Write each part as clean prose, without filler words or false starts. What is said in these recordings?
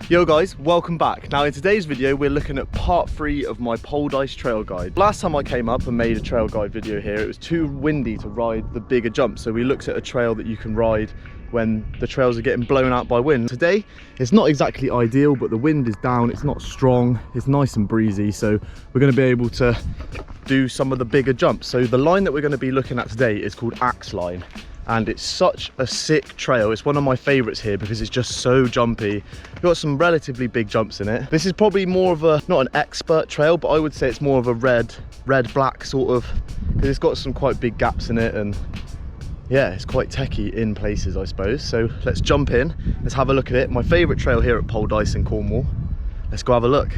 Yo guys, welcome back. Now in today's video we're looking at part 3 of my Poldice trail guide. Last time I came up and made a trail guide video here, it was too windy to ride the bigger jumps, so we looked at a trail that you can ride when the trails are getting blown out by wind. Today it's not exactly ideal, but the wind is down, it's not strong, it's nice and breezy, so we're going to be able to do some of the bigger jumps. So the line that we're going to be looking at today is called Axline, and it's such a sick trail. It's one of my favorites here because it's just so jumpy. We've got some relatively big jumps in it. This is probably more of a, not an expert trail, but I would say it's more of a red black sort of, because it's got some quite big gaps in it, and yeah, it's quite techy in places, I suppose. So let's jump in, let's have a look at it. My favorite trail here at Poldice in Cornwall. Let's go have a look.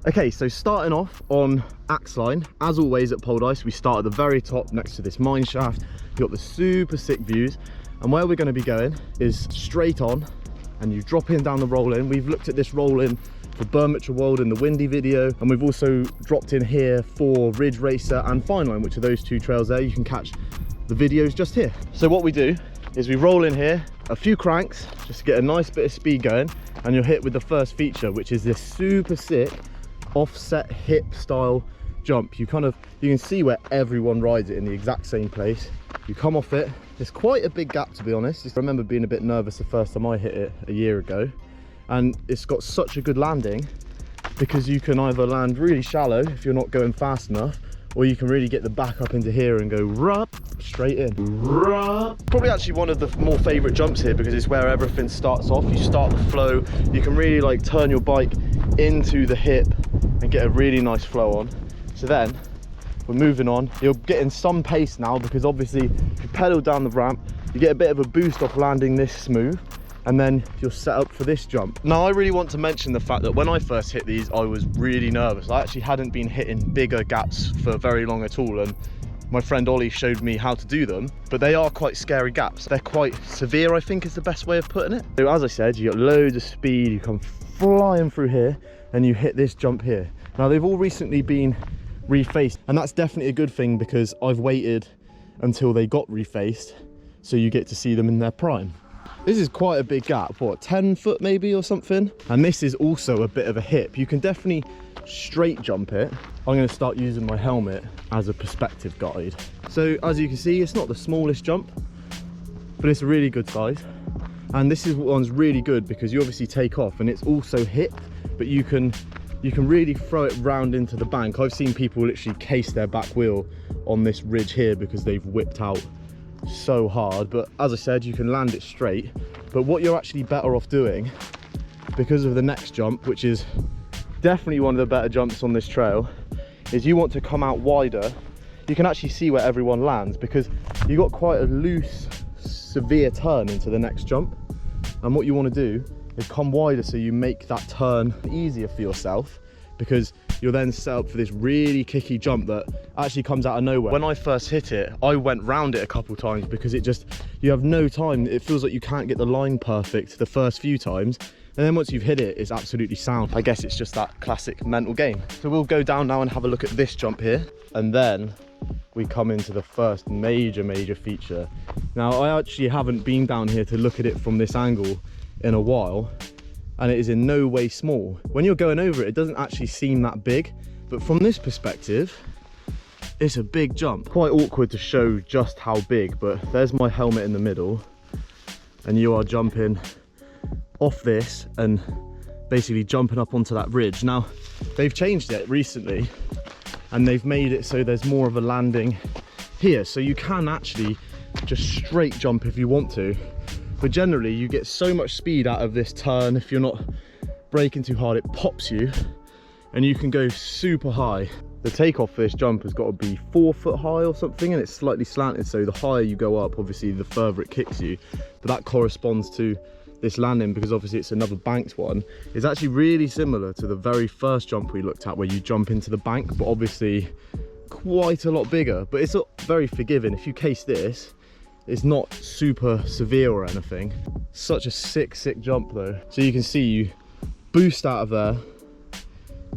Okay, so starting off on Axline, as always at Poldice, we start at the very top next to this mine shaft. You've got the super sick views, and where we're going to be going is straight on, and you drop in down the roll in. We've looked at this roll in for Bermuda World in the windy video, and we've also dropped in here for Ridge Racer and Fine Line, which are those two trails there. You can catch the videos just here. So what we do is we roll in here, a few cranks, just to get a nice bit of speed going, and you're hit with the first feature, which is this super sick offset hip style jump. You can see where everyone rides it in the exact same place. You come off it, it's quite a big gap, to be honest. I remember being a bit nervous the first time I hit it a year ago, and it's got such a good landing because you can either land really shallow if you're not going fast enough, or you can really get the back up into here and go rup, straight in. Rup. Probably actually one of the more favorite jumps here because it's where everything starts off. You start the flow, you can really like turn your bike into the hip and get a really nice flow on. So then we're moving on. You're getting some pace now because obviously if you pedal down the ramp, you get a bit of a boost off landing this smooth, and then you're set up for this jump. Now I really want to mention the fact that when I first hit these, I was really nervous. I actually hadn't been hitting bigger gaps for very long at all, and my friend Ollie showed me how to do them, but they are quite scary gaps. They're quite severe, I think is the best way of putting it. So as I said, you got loads of speed, you come flying through here, and you hit this jump here. Now they've all recently been refaced, and that's definitely a good thing because I've waited until they got refaced so you get to see them in their prime. This is quite a big gap, what, 10 foot maybe or something? And this is also a bit of a hip. You can definitely straight jump it. I'm going to start using my helmet as a perspective guide. So as you can see, it's not the smallest jump, but it's a really good size. And this is one's really good because you obviously take off and it's also hipped, but you can really throw it round into the bank. I've seen people literally case their back wheel on this ridge here because they've whipped out so hard. But as I said, you can land it straight, but what you're actually better off doing, because of the next jump, which is definitely one of the better jumps on this trail, is you want to come out wider. You can actually see where everyone lands because you got quite a loose, severe turn into the next jump, and what you want to do is come wider so you make that turn easier for yourself, because you're then set up for this really kicky jump that actually comes out of nowhere. When I first hit it, I went round it a couple times because you have no time. It feels like you can't get the line perfect the first few times, and then once you've hit it, it's absolutely sound. I guess it's just that classic mental game. So we'll go down now and have a look at this jump here, and then we come into the first major feature. Now I actually haven't been down here to look at it from this angle in a while, and it is in no way small. When you're going over it, it doesn't actually seem that big, but from this perspective, it's a big jump. Quite awkward to show just how big, but there's my helmet in the middle, and you are jumping off this and basically jumping up onto that ridge. Now, they've changed it recently, and they've made it so there's more of a landing here, so you can actually just straight jump if you want to. But generally you get so much speed out of this turn. If you're not braking too hard, it pops you and you can go super high. The takeoff for this jump has got to be 4 foot high or something, and it's slightly slanted, so the higher you go up, obviously the further it kicks you. But that corresponds to this landing because obviously it's another banked one. It's actually really similar to the very first jump we looked at where you jump into the bank, but obviously quite a lot bigger. But it's very forgiving. If you case this, it's not super severe or anything. Such a sick jump though. So you can see you boost out of there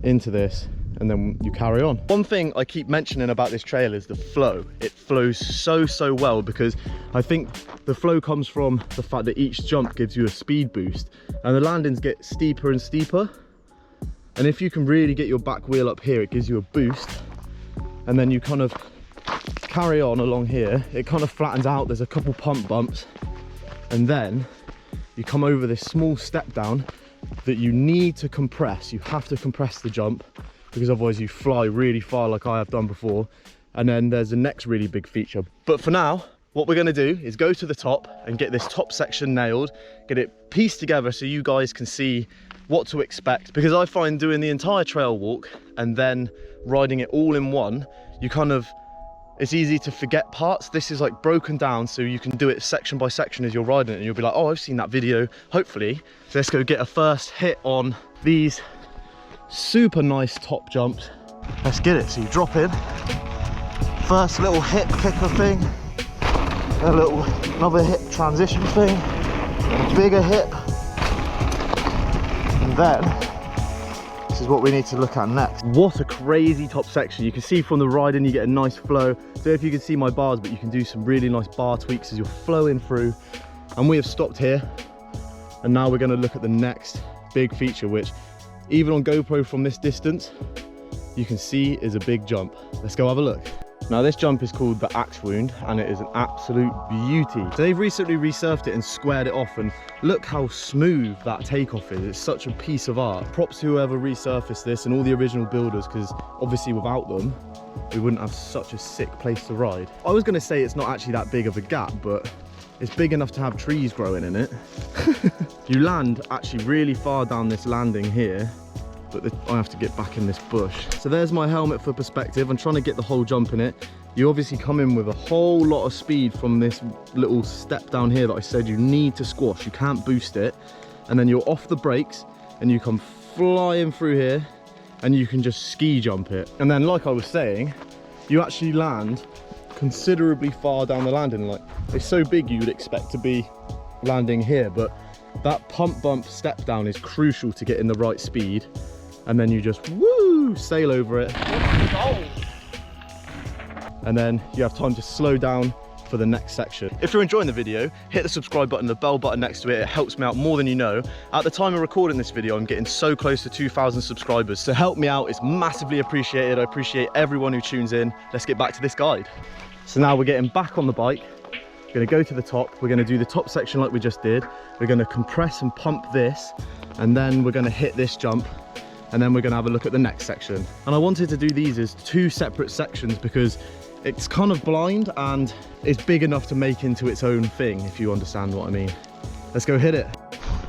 into this, and then you carry on. One thing I keep mentioning about this trail is the flow. It flows so well, because I think the flow comes from the fact that each jump gives you a speed boost, and the landings get steeper and steeper. And if you can really get your back wheel up here, it gives you a boost, and then you kind of carry on along here. It kind of flattens out, there's a couple pump bumps, and then you come over this small step down that you need to compress. You have to compress the jump, because otherwise you fly really far like I have done before. And then there's the next really big feature. But for now, what we're gonna do is go to the top and get this top section nailed, get it pieced together so you guys can see what to expect. Because I find doing the entire trail walk and then riding it all in one, it's easy to forget parts. This is like broken down so you can do it section by section as you're riding it, and you'll be like, oh, I've seen that video, hopefully. So let's go get a first hit on these super nice top jumps. Let's get it. So you drop in, first little hip kicker thing, another hip transition thing, a bigger hip, and then this is what we need to look at next. What a crazy top section. You can see from the riding you get a nice flow. So if you can see my bars, but you can do some really nice bar tweaks as you're flowing through. And we have stopped here, and now we're going to look at the next big feature, which even on GoPro from this distance, you can see is a big jump. Let's go have a look. Now this jump is called the Axline, and it is an absolute beauty. So they've recently resurfed it and squared it off, and look how smooth that takeoff is. It's such a piece of art. Props to whoever resurfaced this and all the original builders, because obviously without them, we wouldn't have such a sick place to ride. I was gonna say it's not actually that big of a gap, but it's big enough to have trees growing in it. You land actually really far down this landing here, but I have to get back in this bush. So there's my helmet for perspective. I'm trying to get the whole jump in it. You obviously come in with a whole lot of speed from this little step down here that I said you need to squash. You can't boost it. And then you're off the brakes and you come flying through here, and you can just ski jump it. And then, like I was saying, you actually land considerably far down the landing. Like, it's so big you would expect to be landing here, but that pump bump step down is crucial to getting the right speed. And then you just woo, sail over it, and then you have time to slow down for the next section. If you're enjoying the video, hit the subscribe button, the bell button next to it. It helps me out more than you know. At the time of recording this video, I'm getting so close to 2,000 subscribers, so help me out. It's massively appreciated. I appreciate everyone who tunes in. Let's get back to this guide. So now we're getting back on the bike. We're gonna go to the top. We're gonna do the top section like we just did. We're gonna compress and pump this, and then we're gonna hit this jump, and then we're gonna have a look at the next section. And I wanted to do these as two separate sections because it's kind of blind and it's big enough to make into its own thing, if you understand what I mean. Let's go hit it.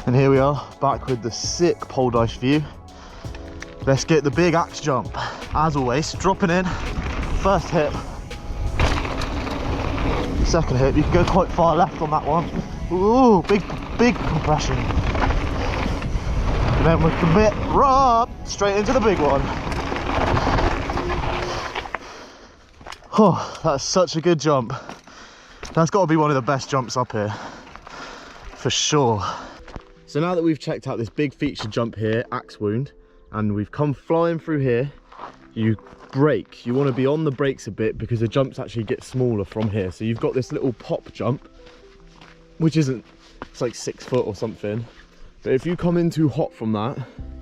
And here we are, back with the sick Poldice view. Let's get the big axe jump. As always, dropping in, first hip, second hip. You can go quite far left on that one. Ooh, big compression. And then with the bit, straight into the big one. Oh, that's such a good jump. That's got to be one of the best jumps up here, for sure. So now that we've checked out this big feature jump here, Axline, and we've come flying through here, you brake. You want to be on the brakes a bit because the jumps actually get smaller from here. So you've got this little pop jump, which isn't, it's like 6 foot or something. But if you come in too hot from that,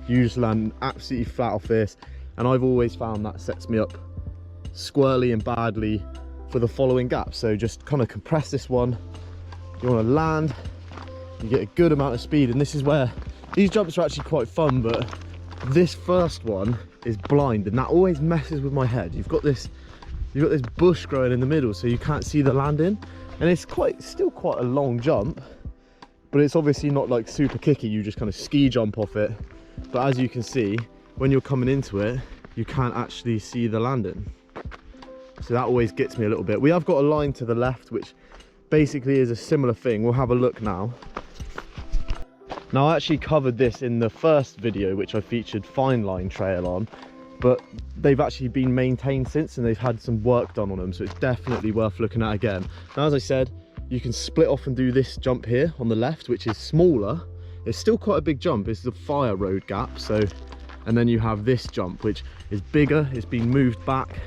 you just land absolutely flat off this. And I've always found that sets me up squirrely and badly for the following gap. So just kind of compress this one. You want to land, you get a good amount of speed, and this is where these jumps are actually quite fun, but this first one is blind, and that always messes with my head. You've got this bush growing in the middle, so you can't see the landing, and it's still quite a long jump, but it's obviously not like super kicky. You just kind of ski jump off it, but as you can see, when you're coming into it, you can't actually see the landing. So that always gets me a little bit. We have got a line to the left, which basically is a similar thing. We'll have a look now. Now, I actually covered this in the first video, which I featured Fine Line Trail on, but they've actually been maintained since, and they've had some work done on them, so it's definitely worth looking at again. Now, as I said, you can split off and do this jump here on the left, which is smaller. It's still quite a big jump. It's the fire road gap, so And then you have this jump, which is bigger, it's been moved back.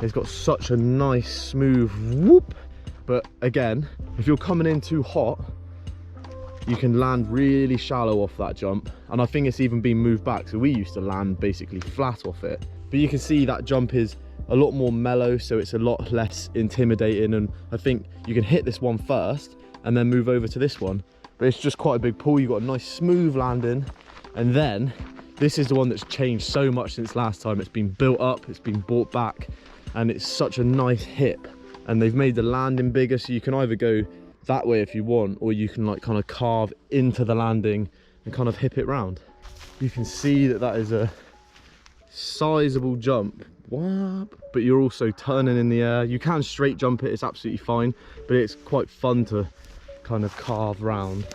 It's got such a nice smooth whoop. But again, if you're coming in too hot, you can land really shallow off that jump. And I think it's even been moved back. So we used to land basically flat off it. But you can see that jump is a lot more mellow, so it's a lot less intimidating. And I think you can hit this one first and then move over to this one. But it's just quite a big pull. You've got a nice smooth landing. And then this is the one that's changed so much since last time. It's been built up, it's been brought back, and it's such a nice hip. And they've made the landing bigger, so you can either go that way if you want, or you can like kind of carve into the landing and kind of hip it round. You can see that that is a sizable jump. But you're also turning in the air. You can straight jump it, it's absolutely fine, but it's quite fun to kind of carve round.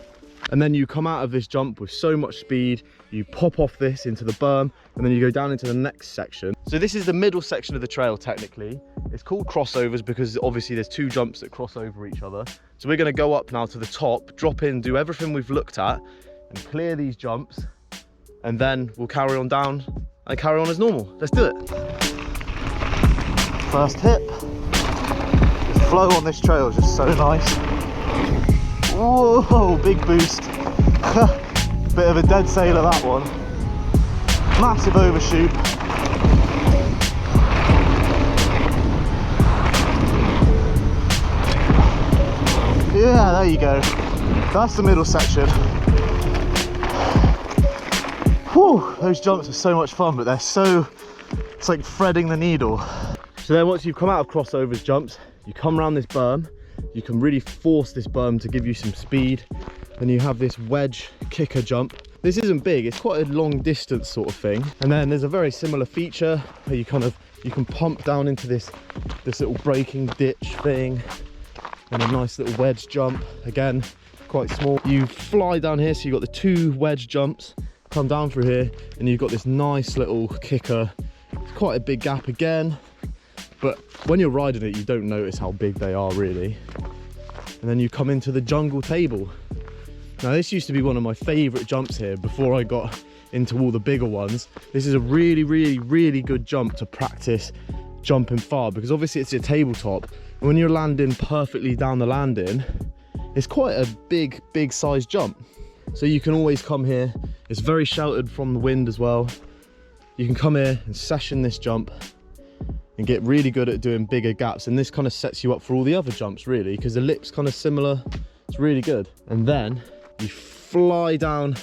And then you come out of this jump with so much speed, you pop off this into the berm, and then you go down into the next section. So this is the middle section of the trail technically. It's called crossovers because obviously there's two jumps that cross over each other. So we're going to go up now to the top, drop in, do everything we've looked at, and clear these jumps, and then we'll carry on down and carry on as normal. Let's do it. First hip. The flow on this trail is just so nice. Whoa, big boost. Bit of a dead sailor, that one. Massive overshoot. Yeah, there you go. That's the middle section. Whew, those jumps are so much fun, but they're so, it's like threading the needle. So then once you've come out of crossovers jumps, you come around this berm. You can really force this berm to give you some speed. Then you have this wedge kicker jump. This isn't big, it's quite a long distance sort of thing. And then there's a very similar feature where you can pump down into this little braking ditch thing, and a nice little wedge jump. Again, quite small. You fly down here, so you've got the two wedge jumps, come down through here, and you've got this nice little kicker. It's quite a big gap again, but when you're riding it, you don't notice how big they are really. And then you come into the jungle table. Now this used to be one of my favorite jumps here before I got into all the bigger ones. This is a really good jump to practice jumping far, because obviously it's a tabletop, and when you're landing perfectly down the landing, it's quite a big size jump. So you can always come here. It's very sheltered from the wind as well. You can come here and session this jump and get really good at doing bigger gaps, and this kind of sets you up for all the other jumps really, because the lip's kind of similar. It's really good. And then you fly down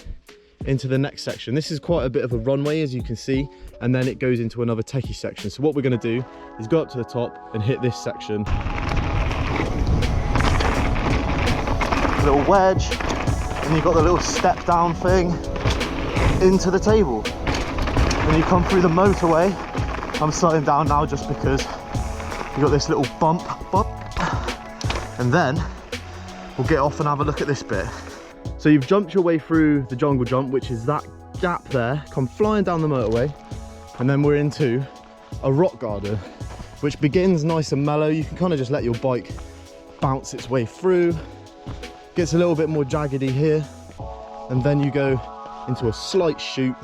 into the next section. This is quite a bit of a runway, as you can see, and then it goes into another techie section. So what we're going to do is go up to the top and hit this section. Little wedge, and you've got the little step down thing into the table. Then you come through the motorway. I'm slowing down now just because you got this little bump, and then we'll get off and have a look at this bit. So you've jumped your way through the jungle jump, which is that gap there, come flying down the motorway, and then we're into a rock garden, which begins nice and mellow. You can kind of just let your bike bounce its way through. Gets a little bit more jaggedy here, and then you go into a slight shoot,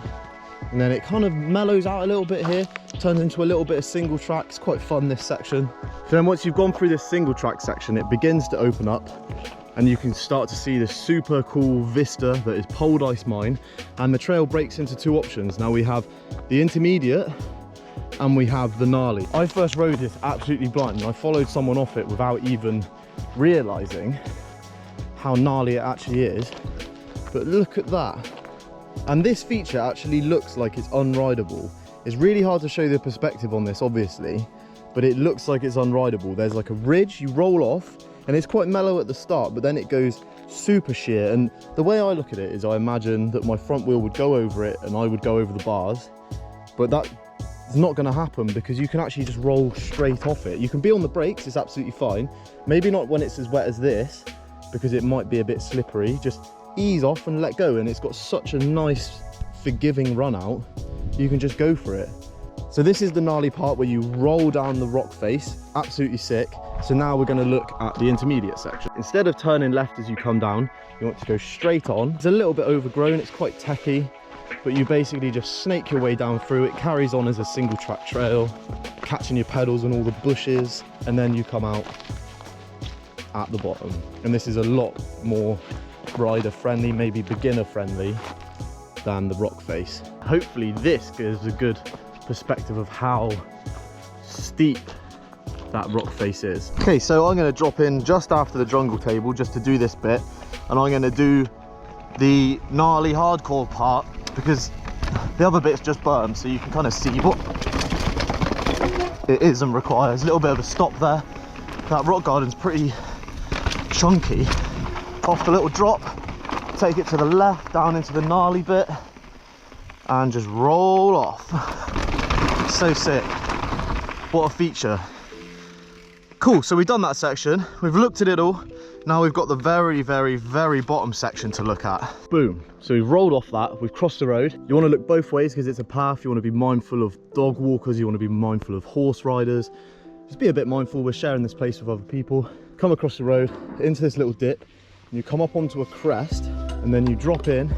and then it kind of mellows out a little bit here, turns into a little bit of single track. It's quite fun, this section. So then once you've gone through this single track section, it begins to open up, and you can start to see this super cool vista that is Poldice Mine. And the trail breaks into two options. Now we have the intermediate and we have the gnarly. I first rode this absolutely blind, and I followed someone off it without even realizing how gnarly it actually is. But look at that. And this feature actually looks like it's unrideable. It's really hard to show the perspective on this, obviously, but it looks like it's unrideable. There's like a ridge, you roll off, and it's quite mellow at the start, but then it goes super sheer. And the way I look at it is I imagine that my front wheel would go over it and I would go over the bars, but that's not going to happen because you can actually just roll straight off it. You can be on the brakes, it's absolutely fine. Maybe not when it's as wet as this, because it might be a bit slippery. Just ease off and let go, and it's got such a nice forgiving run out, you can just go for it. So this is the gnarly part where you roll down the rock face, absolutely sick. So now we're going to look at the intermediate section. Instead of turning left as you come down, you want to go straight on. It's a little bit overgrown, it's quite techy, but you basically just snake your way down through. It carries on as a single track trail, catching your pedals on all the bushes, and then you come out at the bottom. And this is a lot more rider friendly, maybe beginner friendly than the rock face. Hopefully this gives a good perspective of how steep that rock face is. Okay, so I'm going to drop in just after the jungle table just to do this bit, and I'm going to do the gnarly hardcore part because the other bit's just berm, so you can kind of see what it is and requires. A little bit of a stop there. That rock garden's pretty chunky. Off the little drop, take it to the left down into the gnarly bit and just roll off. So sick. What a feature. Cool, so we've done that section, we've looked at it all. Now we've got the very, very, very bottom section to look at. Boom. So we've rolled off that, we've crossed the road. You want to look both ways because it's a path. You want to be mindful of dog walkers, you want to be mindful of horse riders. Just be a bit mindful, we're sharing this place with other people. Come across the road, into this little dip, and you come up onto a crest, and then you drop in,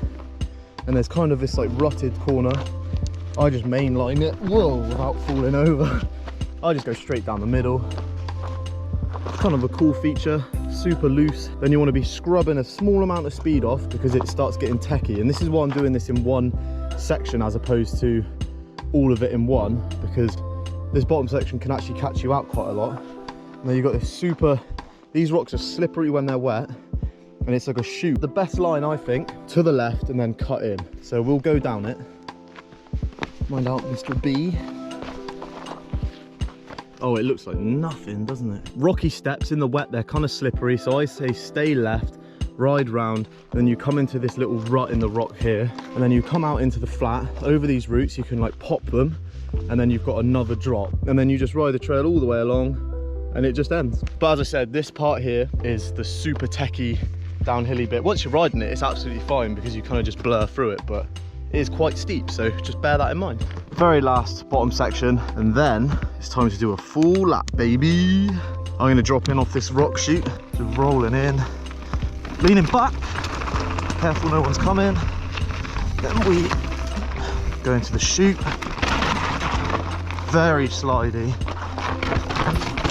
and there's kind of this like rutted corner. I just mainline it, whoa, without falling over. I just go straight down the middle. Kind of a cool feature, super loose. Then you want to be scrubbing a small amount of speed off because it starts getting techy, and this is why I'm doing this in one section as opposed to all of it in one, because this bottom section can actually catch you out quite a lot. And then you've got this super, these rocks are slippery when they're wet, and it's like a chute. The best line, I think, to the left and then cut in. So we'll go down it. Mind out, Mr. B. Oh, it looks like nothing, doesn't it? Rocky steps in the wet, they're kind of slippery, so I say stay left, ride round, then you come into this little rut in the rock here, and then you come out into the flat. Over these roots, you can like pop them, and then you've got another drop, and then you just ride the trail all the way along, and it just ends. But as I said, this part here is the super techy downhilly bit. Once you're riding it, it's absolutely fine because you kind of just blur through it, but it is quite steep, so just bear that in mind. Very last bottom section, and then it's time to do a full lap, baby. I'm going to drop in off this rock chute, just rolling in, leaning back, careful no one's coming. Then we go into the chute, very slidey,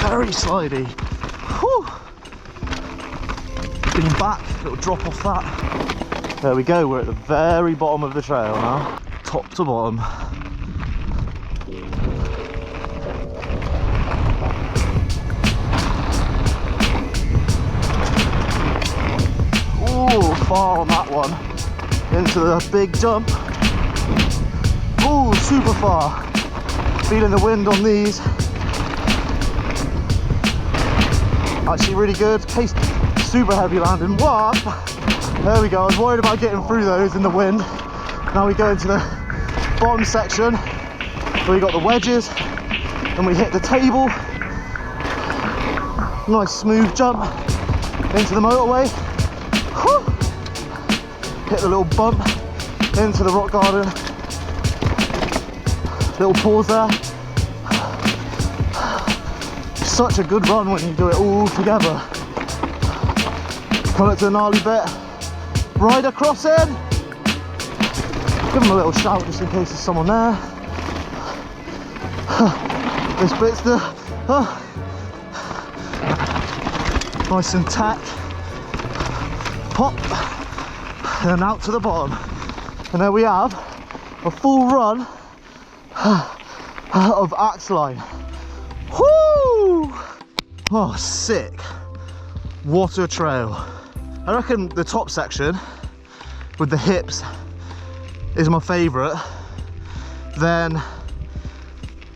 very slidey. Whew. Lean back, little drop off that. There we go, we're at the very bottom of the trail now, top to bottom. Ooh, far on that one. Into the big jump. Ooh, super far. Feeling the wind on these. Actually really good. Case super heavy landing. What? There we go, I was worried about getting through those in the wind. Now we go into the bottom section where we got the wedges and we hit the table. Nice smooth jump into the motorway. Whew. Hit the little bump into the rock garden. Little pause there. Such a good run when you do it all together. Come up to the gnarly bit. Rider crossing. Give them a little shout just in case there's someone there. This bit's the nice and tack. Pop and out to the bottom. And there we have a full run of Axline. Woo! Oh, sick. What a trail. I reckon the top section with the hips is my favourite. Then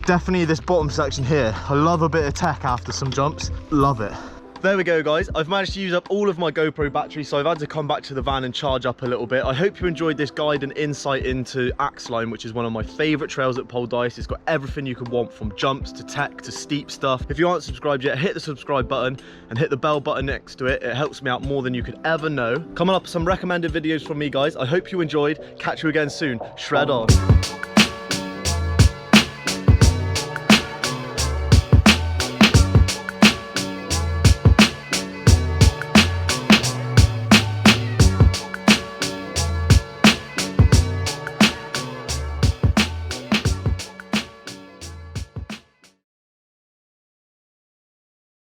definitely this bottom section here. I love a bit of tech after some jumps. Love it. There we go, guys. I've managed to use up all of my GoPro battery, so I've had to come back to the van and charge up a little bit. I hope you enjoyed this guide and insight into Axline, which is one of my favourite trails at Poldice. It's got everything you could want, from jumps to tech to steep stuff. If you aren't subscribed yet, hit the subscribe button and hit the bell button next to it. It helps me out more than you could ever know. Coming up, some recommended videos from me, guys. I hope you enjoyed. Catch you again soon. Shred on.